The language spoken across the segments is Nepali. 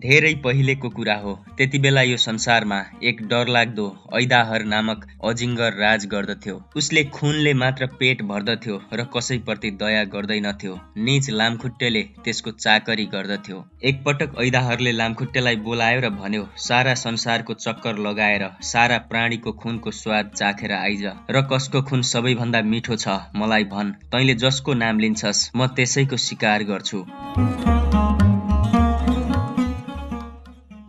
धेरै पहिलेको कुरा हो। त्यतिबेला यो संसारमा एक डरलाग्दो ऐदाहर नामक अजिङ्गर राज गर्दथ्यो। उसले खुनले मात्र पेट भर्दथ्यो र कसैप्रति दया गर्दैनथ्यो। निज लामखुट्टेले त्यसको चाकरी गर्दथ्यो। एकपटक ऐदाहरले लामखुट्टेलाई बोलायो र भन्यो, सारा संसारको चक्कर लगाएर सारा प्राणीको खुनको स्वाद चाखेर आइज र कसको खुन सबैभन्दा मिठो छ मलाई भन्। तैँले जसको नाम लिन्छस् म त्यसैको शिकार गर्छु।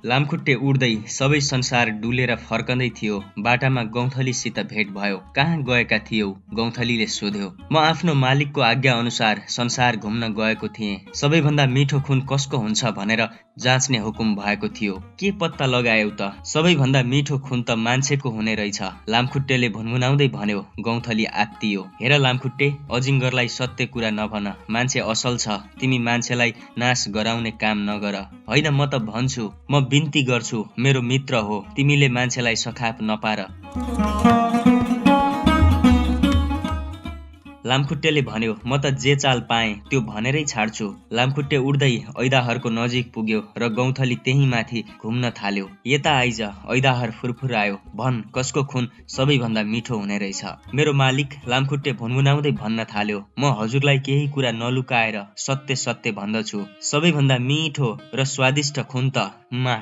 लामखुट्टे उड्दै सबै संसार डुलेर फर्कँदै थियो। बाटामा गौँथलीसित भेट भयो। कहाँ गएका थियौ? गौँथलीले सोध्यो। म आफ्नो मालिकको आज्ञा अनुसार संसार घुम्न गएको थिएँ। सबैभन्दा मिठो खुन कसको हुन्छ भनेर जाँच्ने हुकुम भएको थियो। के पत्ता लगायौ त? सबैभन्दा मिठो खुन त मान्छेको हुने रहेछ। लामखुट्टेले भुनभुनाउँदै भन्यो। गौँथली आत्तियो। हेर लामखुट्टे, अजिङ्गरलाई सत्य कुरा नभन। मान्छे असल छ। तिमी मान्छेलाई नाश गराउने काम नगर। होइन म त भन्छु, म बिन्ती गर्छु, मेरो मित्र हो, तिमीले मान्छेलाई सखाप नपार। लामखुट्टेले भन्यो, म त जे चाल पाएँ त्यो भनेरै छाड्छु। लामखुट्टे उड्दै ऐदाहरको नजिक पुग्यो र गौँथली त्यही माथि घुम्न थाल्यो। यता आइज। ऐदाहर फुरफुरायो। भन्, कसको खुन सबैभन्दा मिठो हुने रहेछ? मेरो मालिक, लामखुट्टे भुनभुनाउँदै भन्न थाल्यो। म हजुरलाई केही कुरा नलुकाएर सत्य सत्य भन्दछु। सबैभन्दा मिठो र स्वादिष्ट खुन त मा।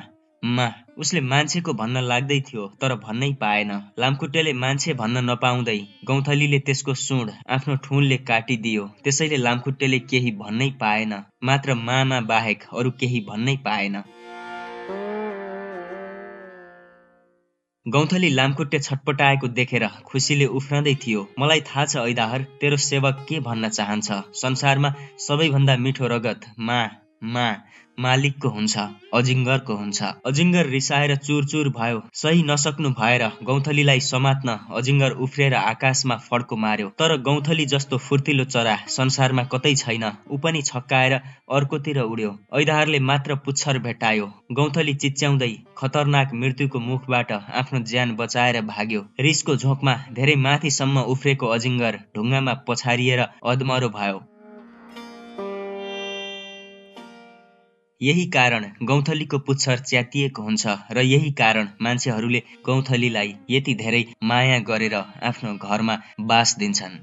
उसले मान्छेको भन्न लाग्दै थियो तर भन्नै पाएन। लामखुट्टेले मान्छे भन्न नपाउँदै गौँथलीले त्यसको सुँड आफ्नो ठुलले काटिदियो। त्यसैले लामखुट्टेले केही भन्नै पाएन, मात्र मामा बाहेक अरू केही भन्नै पाएन। गौँथली लामखुट्टे छटपटाएको देखेर खुसीले उफ्रँदै थियो। मलाई थाहा छ ऐदाहर, तेरो सेवक के भन्न चाहन्छ। संसारमा सबैभन्दा मिठो रगत मालिकको हुन्छ, अजिङ्गरको हुन्छ। अजिङ्गर रिसाएर चुरचुर भयो। सही नसक्नु भएर गौँथलीलाई समात्न अजिङ्गर उफ्रेर आकाशमा फड्को मार्यो। तर गौँथली जस्तो फुर्तिलो चरा संसारमा कतै छैन। ऊ पनि छक्काएर अर्कोतिर उड्यो। ऐदाहरले मात्र पुच्छर भेटायो। गौँथली चिच्याउँदै खतरनाक मृत्युको मुखबाट आफ्नो ज्यान बचाएर भाग्यो। रिसको झोकमा धेरै माथिसम्म उफ्रेको अजिङ्गर ढुङ्गामा पछारिएर अधमरो भयो। यही कारण गौँथलीको पुच्छर च्यातिएको हुन्छ र यही कारण मान्छेहरूले गौँथलीलाई यति धेरै माया गरेर आफ्नो घरमा बास दिन्छन्।